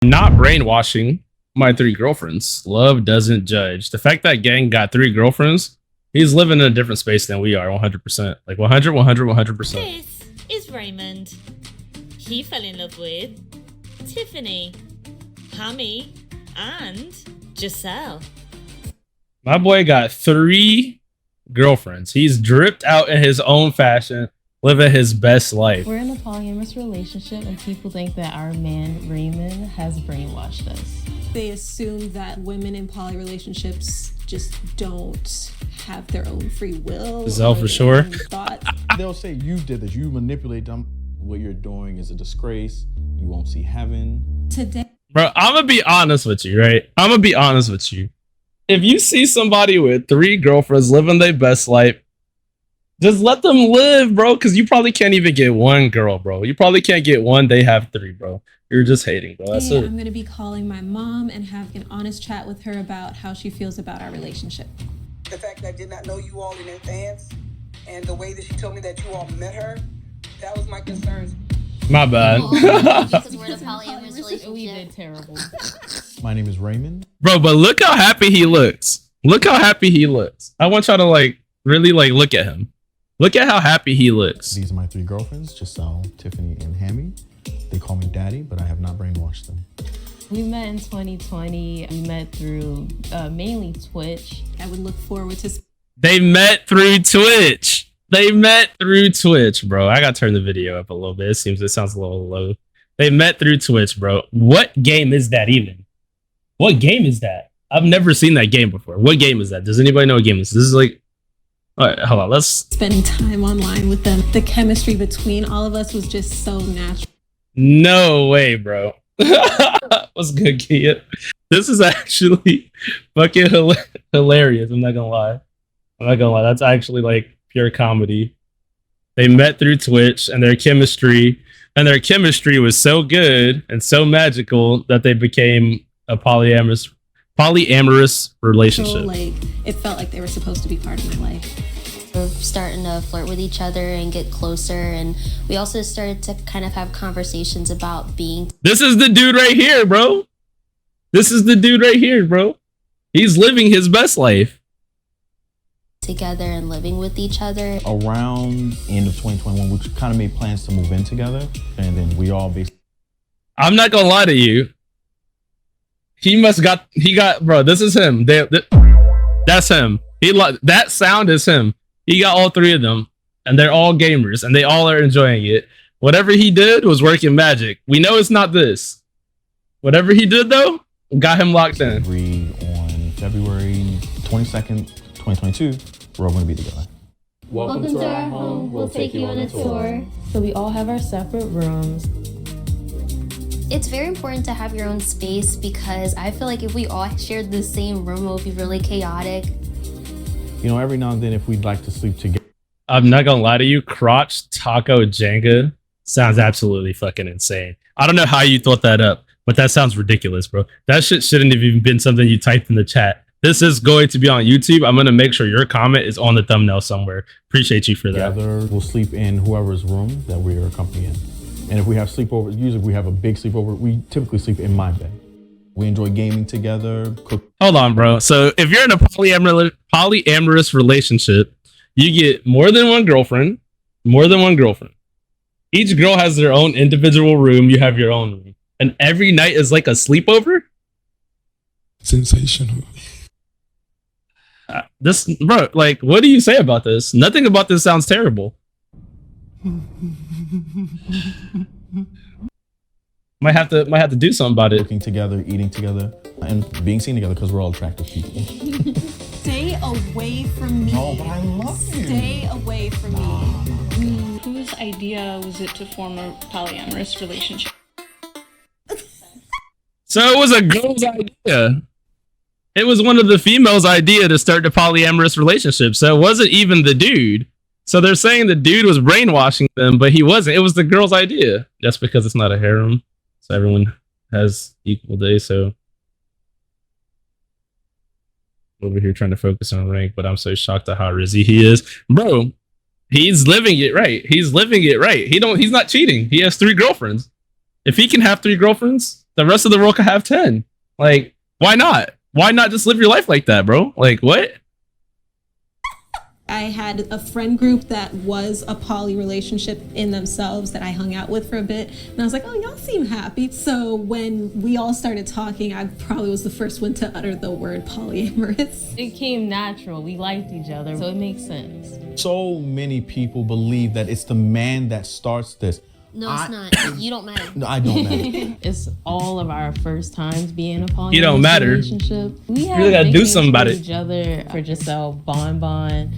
Not brainwashing my three girlfriends. Love doesn't judge. The fact that Gang got three girlfriends, he's living in a different space than we are, 100%. Like 100, 100, 100%. This is Raymond. He fell in love with Tiffany, Hammy, and Giselle. My boy got three girlfriends. He's dripped out in his own fashion, living his best life. We're in a polyamorous relationship and people think that our man Raymond has brainwashed us. They assume that women in poly relationships just don't have their own free will. Giselle for sure. They'll say you did this, you manipulate them. What you're doing is a disgrace. You won't see heaven. Today, bro, I'm gonna be honest with you, right? I'm gonna be honest with you. If you see somebody with three girlfriends living their best life, just let them live, bro, because you probably can't even get one girl, bro. You probably can't get one. They have three, bro. You're just hating, bro. That's it. I'm going to be calling my mom and having an honest chat with her about how she feels about our relationship. The fact that I did not know you all in advance and the way that she told me that you all met her, that was my concerns. My bad. Because we're in a polyamorous relationship. We did terrible. My name is Raymond. Bro, but look how happy he looks. Look how happy he looks. I want y'all to like really like look at him. Look at how happy he looks. These are my three girlfriends, Giselle, Tiffany, and Hammy. They call me daddy, but I have not brainwashed them. We met in 2020. We met through mainly Twitch. I would look forward to... They met through Twitch. They met through Twitch, bro. I gotta turn the video up a little bit. It sounds a little low. They met through Twitch, bro. What game is that even? What game is that? I've never seen that game before. What game is that? Does anybody know what game this is? This is like... All right, hold on. Let's... Spending time online with them. The chemistry between all of us was just so natural. No way, bro. What's good, Kia? This is actually fucking hilarious. I'm not gonna lie. That's actually like pure comedy. They met through Twitch, and their chemistry was so good and so magical that they became a polyamorous relationship. So, like, it felt like they were supposed to be part of my life. We're starting to flirt with each other and get closer, and we also started to kind of have conversations about being... This is the dude right here, bro. He's living his best life. Together and living with each other. Around end of 2021, we kind of made plans to move in together, and then we all basically... I'm not gonna lie to you. He got, bro, this is him. That's him. That sound is him. He got all three of them, and they're all gamers, and they all are enjoying it. Whatever he did was working magic. We know it's not this. Whatever he did, though, got him locked in. Agreed on February 22nd, 2022, we're all going to be together. Welcome to our home. We'll take you on a tour. So we all have our separate rooms. It's very important to have your own space because I feel like if we all shared the same room, it would be really chaotic. You know, every now and then, if we'd like to sleep together. I'm not gonna lie to you, Crotch Taco Jenga sounds absolutely fucking insane. I don't know how you thought that up, but that sounds ridiculous, bro. That shit shouldn't have even been something you typed in the chat. This is going to be on YouTube. I'm gonna make sure your comment is on the thumbnail somewhere. Appreciate you for that. Together, we'll sleep in whoever's room that we are accompanying. And if we have sleepovers, usually if we have a big sleepover, we typically sleep in my bed. We enjoy gaming together, cook. Hold on, bro. So if you're in a polyamorous relationship, you get more than one girlfriend. Each girl has their own individual room. You have your own room. And every night is like a sleepover? Sensational. This, bro, like, what do you say about this? Nothing about this sounds terrible. Might have to do something about it. Cooking together, eating together, and being seen together because we're all attractive people. Stay away from me. No, but I love you. Stay away from me. Whose idea was it to form a polyamorous relationship? So it was a girl's idea. It was one of the females' idea to start the polyamorous relationship. So it wasn't even the dude. So they're saying the dude was brainwashing them, but he wasn't. It was the girl's idea. That's because it's not a harem. So everyone has equal days. So over here trying to focus on rank, but I'm so shocked at how rizzy he is. Bro, he's living it right. He's not cheating. He has three girlfriends. If he can have three girlfriends, the rest of the world can have 10. Like, why not? Why not just live your life like that, bro? Like, what? I had a friend group that was a poly relationship in themselves that I hung out with for a bit. And I was like, oh, y'all seem happy. So when we all started talking, I probably was the first one to utter the word polyamorous. It came natural. We liked each other, so it makes sense. So many people believe that it's the man that starts this. No, it's not. You don't matter. No, I don't matter. It's all of our first times being in a polyamorous You don't matter. relationship. We have really gotta do nicknames something about for it. each other. For Giselle, Bon.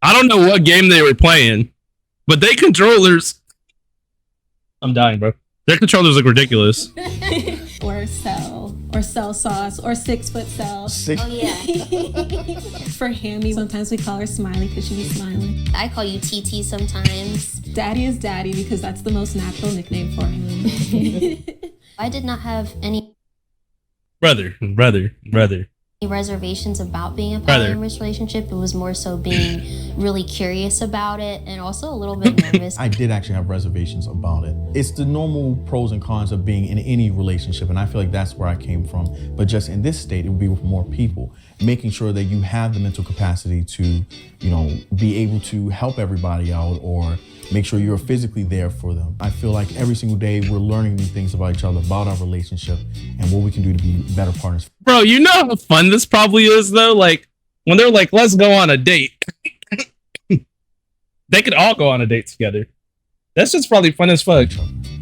I don't know what game they were playing, but they controllers. I'm dying, bro. Their controllers look ridiculous. Or cell sauce, or 6 foot cell. Six. Oh yeah. For Hammy, sometimes we call her Smiley because she be smiling. I call you TT sometimes. Daddy is Daddy because that's the most natural nickname for him. I did not have any Brother. reservations about being a Brother. polyamorous relationship. It was more so being really curious about it and also a little bit nervous. I did actually have reservations about it. It's the normal pros and cons of being in any relationship, and I feel like that's where I came from. But just in this state, it would be with more people, making sure that you have the mental capacity to, you know, be able to help everybody out or make sure you're physically there for them. I feel like every single day we're learning new things about each other, about our relationship, and what we can do to be better partners. Bro, you know how fun this probably is, though? Like, when they're like, let's go on a date. They could all go on a date together. That's just probably fun as fuck.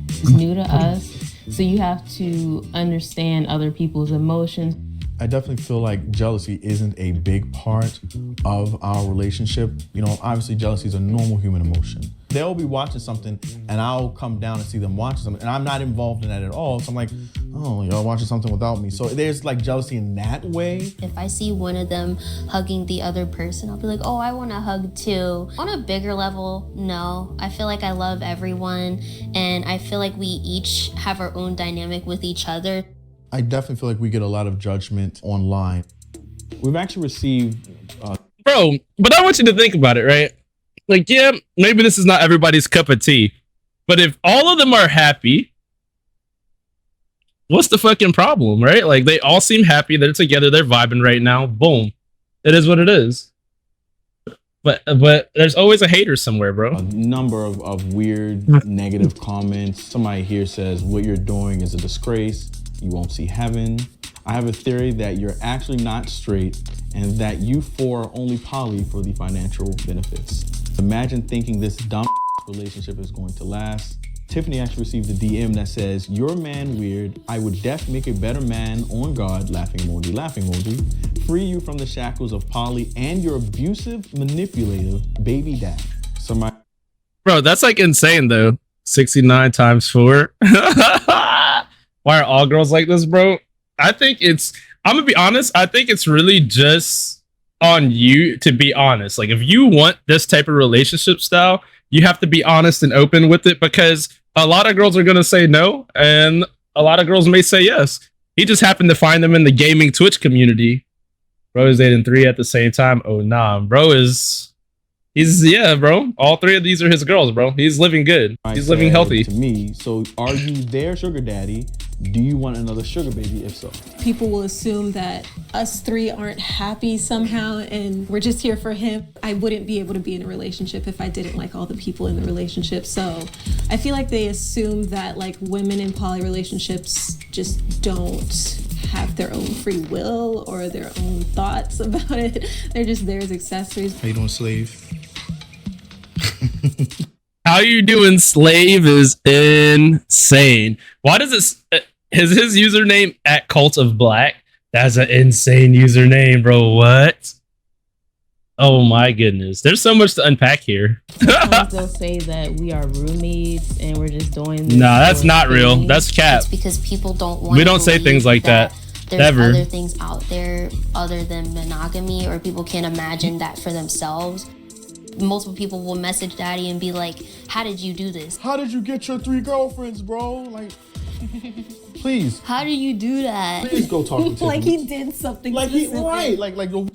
It's new to us, so you have to understand other people's emotions. I definitely feel like jealousy isn't a big part of our relationship. You know, obviously jealousy is a normal human emotion. They'll be watching something and I'll come down and see them watching something and I'm not involved in that at all. So I'm like, oh, y'all watching something without me. So there's like jealousy in that way. If I see one of them hugging the other person, I'll be like, oh, I want to hug too. On a bigger level, no. I feel like I love everyone and I feel like we each have our own dynamic with each other. I definitely feel like we get a lot of judgment online. We've actually received Bro, but I want you to think about it, right? Like, yeah, maybe this is not everybody's cup of tea, but if all of them are happy, what's the fucking problem, right? Like, they all seem happy, they're together, they're vibing right now. Boom. It is what it is. But there's always a hater somewhere, bro. a number of weird negative comments. Somebody here says, what you're doing is a disgrace. You won't see heaven. I have a theory that you're actually not straight and that you four are only poly for the financial benefits. Imagine thinking this dumb relationship is going to last. Tiffany actually received a DM that says, "Your man weird. I would def make a better man on God, laughing emoji, laughing emoji. Free you from the shackles of poly and your abusive, manipulative baby dad." Somebody, Bro, that's like insane though. 69 times 4. Why are all girls like this, bro? I think I'm gonna be honest, I think it's really just on you to be honest. Like, if you want this type of relationship style, you have to be honest and open with it, because a lot of girls are gonna say no, and a lot of girls may say yes. He just happened to find them in the gaming Twitch community. Bro is dating 3 at the same time. Oh nah, yeah, bro. All 3 of these are his girls, bro. He's living good. He's living healthy. to me, so are you their sugar daddy? Do you want another sugar baby? If so, People will assume that us 3 aren't happy somehow and we're just here for him. I wouldn't be able to be in a relationship if I didn't like all the people in the relationship. So I feel like they assume that like women in poly relationships just don't have their own free will or their own thoughts about it. They're just there as accessories. How you doing, slave? How you doing, slave, is insane. Why does it? Is his username at Cult of Black? That's an insane username, bro. What? Oh my goodness. There's so much to unpack here. Sometimes they'll say that we are roommates and we're just doing this. Nah, that's for not real. things. That's cap. It's because people don't want We don't say things like that. There's Ever. other things out there other than monogamy, or people can't imagine that for themselves. Multiple people will message daddy and be like, how did you do this? how did you get your 3 girlfriends, bro? Like, please, How do you do that? please go talk to Tiffany. Like he did something like he, specific. right, like I was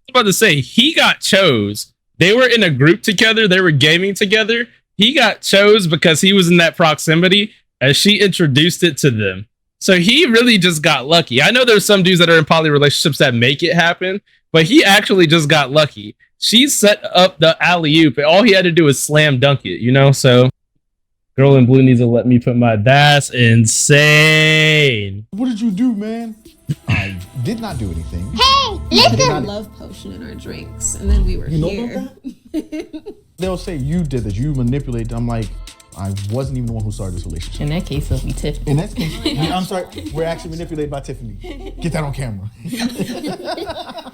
about to say, he got chose. They were in a group together. They were gaming together. He got chose because he was in that proximity. as she introduced it to them. So he really just got lucky. I know there's some dudes that are in poly relationships that make it happen, but he actually just got lucky. She set up the alley-oop, and all he had to do was slam dunk it, you know? So girl in blue needs to let me put my... That's insane. What did you do, man? I did not do anything. Hey, We listen! did a love potion in our drinks, and then we were You know here. about that? They'll say you did this, you manipulated. I'm like, I wasn't even the one who started this relationship. In that case, it'll be Tiffany. In that case, I'm sorry, we're actually manipulated by Tiffany. Get that on camera.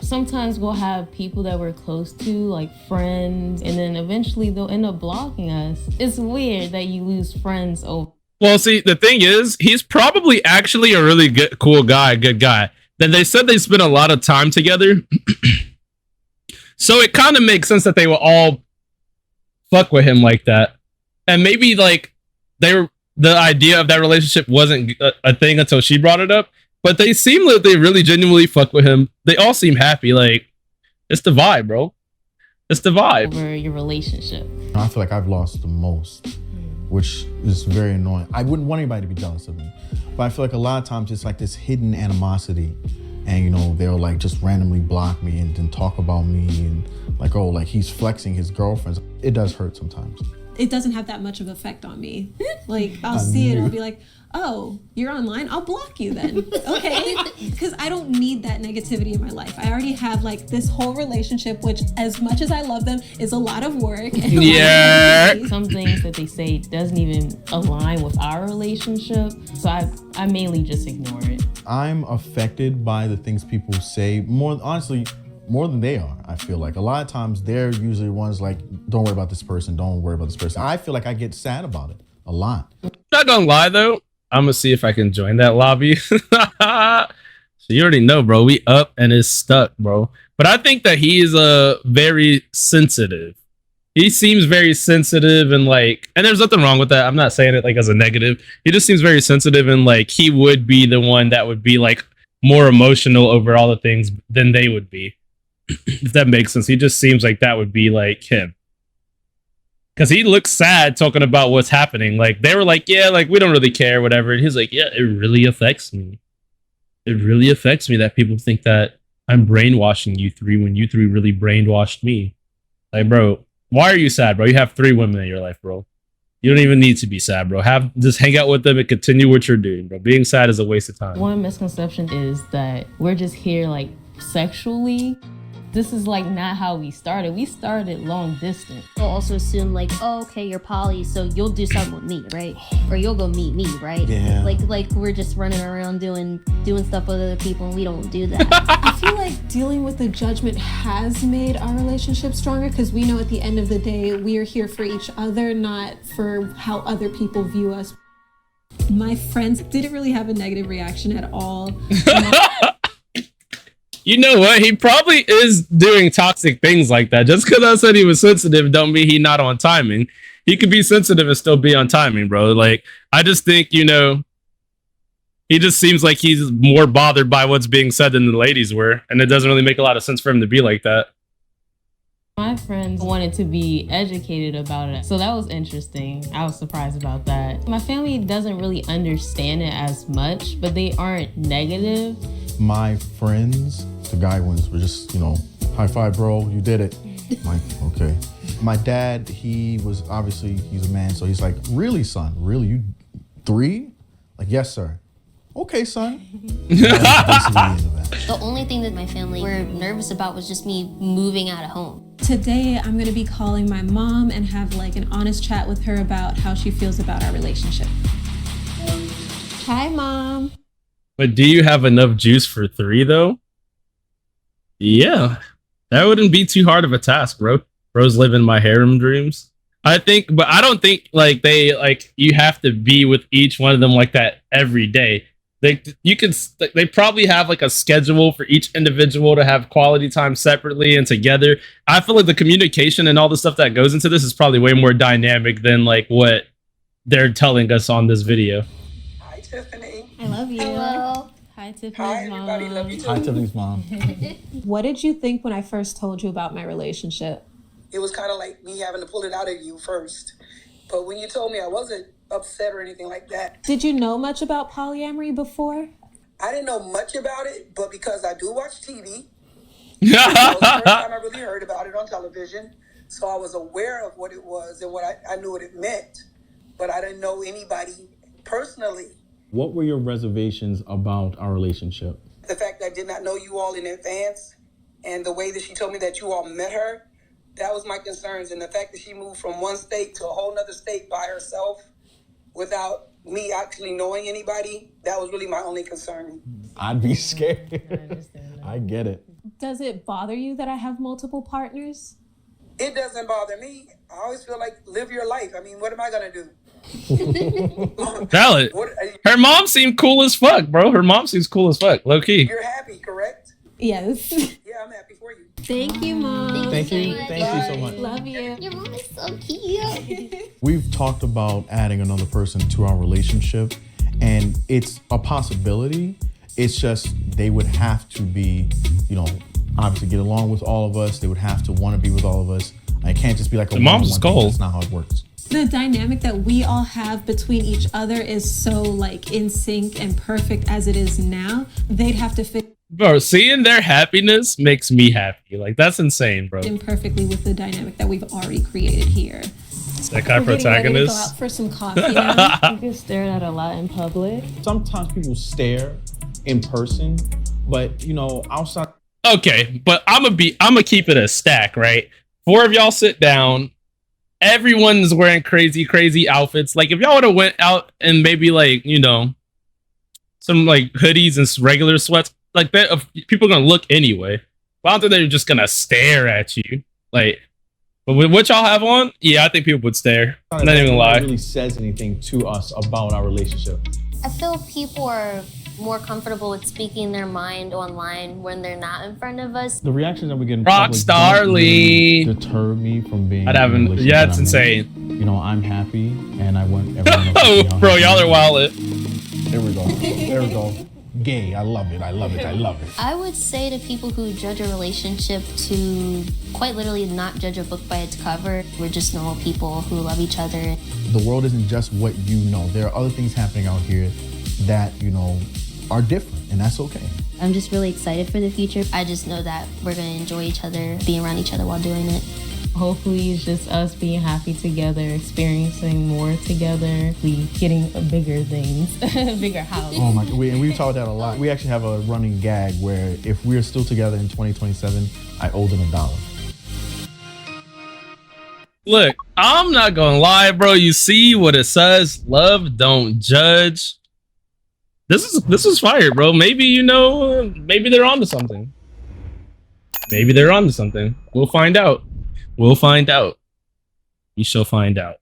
Sometimes we'll have people that we're close to, like friends, and then eventually they'll end up blocking us. It's weird that you lose friends over. Well, see, the thing is, he's probably actually a really good, cool guy, good guy. Then they said they spent a lot of time together. So it kind of makes sense that they will all fuck with him like that. And maybe like the idea of that relationship wasn't a thing until she brought it up. But they seem like they really genuinely fuck with him. They all seem happy. Like, it's the vibe, bro. It's the vibe. Over your relationship. I feel like I've lost the most, which is very annoying. I wouldn't want anybody to be jealous of me, but I feel like a lot of times it's like this hidden animosity, and you know, they'll like just randomly block me and then talk about me and like, oh, like he's flexing his girlfriends. It does hurt sometimes. It doesn't have that much of effect on me. Like, I'll see it, I'll be like, oh, you're online? I'll block you then. Okay? Because I don't need that negativity in my life. I already have like this whole relationship, which as much as I love them, is a lot of work. And Yeah. Some things that they say doesn't even align with our relationship. So I mainly just ignore it. I'm affected by the things people say more, honestly, more than they are. I feel like a lot of times they're usually ones like, don't worry about this person, don't worry about this person. I feel like I get sad about it a lot. Not gonna lie though, I'm gonna see if I can join that lobby. So you already know, bro. We up and it's stuck, bro. But I think that he is very sensitive. He seems very sensitive and like, and there's nothing wrong with that. I'm not saying it like as a negative. He just seems very sensitive and like he would be the one that would be like more emotional over all the things than they would be. If that makes sense. He just seems like that would be like him. Because he looks sad talking about what's happening. Like, they were like, yeah, like, we don't really care, whatever. And he's like, yeah, it really affects me. It really affects me that people think that I'm brainwashing you three when you three really brainwashed me. Like, bro, why are you sad, bro? You have 3 women in your life, bro. You don't even need to be sad, bro. Just hang out with them and continue what you're doing, bro. Being sad is a waste of time. One misconception is that we're just here like sexually. This is like not how we started. We started long distance. They'll also assume like, oh, okay, you're poly, so you'll do something with me, right? Or you'll go meet me, right? Yeah. Like we're just running around doing stuff with other people, and we don't do that. I feel like dealing with the judgment has made our relationship stronger because we know at the end of the day, we are here for each other, not for how other people view us. My friends didn't really have a negative reaction at all. You know what? He probably is doing toxic things like that. Just because I said he was sensitive don't mean he not on timing. He could be sensitive and still be on timing, bro. Like, I just think, you know, he just seems like he's more bothered by what's being said than the ladies were. And it doesn't really make a lot of sense for him to be like that. My friends wanted to be educated about it. So that was interesting. I was surprised about that. My family doesn't really understand it as much, but they aren't negative. My friends, the guy ones, were just, you know, high five, bro, you did it. I'm like, okay. My dad, he's a man, so he's like, really, son? Really, you 3? Like, yes, sir. Okay, son. The only thing that my family were nervous about was just me moving out of home. Today, I'm going to be calling my mom and have like an honest chat with her about how she feels about our relationship. Hi, Mom. But do you have enough juice for 3, though? Yeah. That wouldn't be too hard of a task, bro. Bro's living my harem dreams. I think, but I don't think like you have to be with each one of them like that every day. They probably have like a schedule for each individual to have quality time separately and together. I feel like the communication and all the stuff that goes into this is probably way more dynamic than like what they're telling us on this video. Hi, Tiffany. I love you. Hello. Hi, Tiffany's Hi, mom. everybody. Love you too. Hi, Tiffany's mom. What did you think when I first told you about my relationship? It was kind of like me having to pull it out of you first. But when you told me I wasn't upset or anything like that. Did you know much about polyamory before? I didn't know much about it, but because I do watch TV, that was the first time I really heard about it on television. So I was aware of what it was and what I knew what it meant, but I didn't know anybody personally. What were your reservations about our relationship? The fact that I did not know you all in advance and the way that she told me that you all met her, that was my concerns. And the fact that she moved from one state to a whole nother state by herself without me actually knowing anybody, that was really my only concern. I'd be scared. I get it. Does it bother you that I have multiple partners? It doesn't bother me. I always feel like live your life. I mean, what am I going to do? Valid. Her mom seemed cool as fuck, bro. Her mom seems cool as fuck, low key. You're happy, correct? Yes. Yeah, I'm happy for you. Thank you, Mom. Thank you so much. Love you. Your mom is so cute. We've talked about adding another person to our relationship, and it's a possibility. It's just they would have to be, obviously get along with all of us. They would have to want to be with all of us. I can't just be like a mom's one-on-one thing. cold. That's not how it works. The dynamic that we all have between each other is so like in sync and perfect as it is now. They'd have to fit Bro, seeing their happiness makes me happy. Like, that's insane, bro. in perfectly with the dynamic that we've already created here. It's that guy We're getting ready to go protagonist. out for some coffee now. You get stared at a lot in public. Sometimes people stare in person, but outside. Okay, but I'm gonna keep it a stack, right? 4 of y'all sit down. Everyone's wearing crazy outfits. Like, if y'all would have went out and maybe like, some like hoodies and regular sweats, like that, people are gonna look anyway. But I don't think they're just gonna stare at you. Like, but with what y'all have on, yeah, I think people would stare. I'm not even gonna lie. Really says anything to us about our relationship. I feel people are more comfortable with speaking their mind online when they're not in front of us. The reactions that we get in Rock public Star don't really Lee. deter me from being. I'd in have the relationship yeah, that it's I'm insane. in. I'm happy, and I want everyone else to Oh, be bro, happy. y'all are wild. There we go. There we go. Gay. I love it. I love it. I love it. I would say to people who judge a relationship to quite literally not judge a book by its cover. We're just normal people who love each other. The world isn't just what you know. There are other things happening out here that, are different, and that's okay. I'm just really excited for the future. I just know that we're going to enjoy each other, being around each other while doing it. Hopefully it's just us being happy together, experiencing more together, we getting bigger things, bigger house. Oh my God, we've talked that a lot. We actually have a running gag where if we're still together in 2027, I owe them $1. Look, I'm not gonna lie, bro. You see what it says? Love, don't judge. This is fire, bro. Maybe maybe they're onto something. Maybe they're onto something. We'll find out. We'll find out. We shall find out.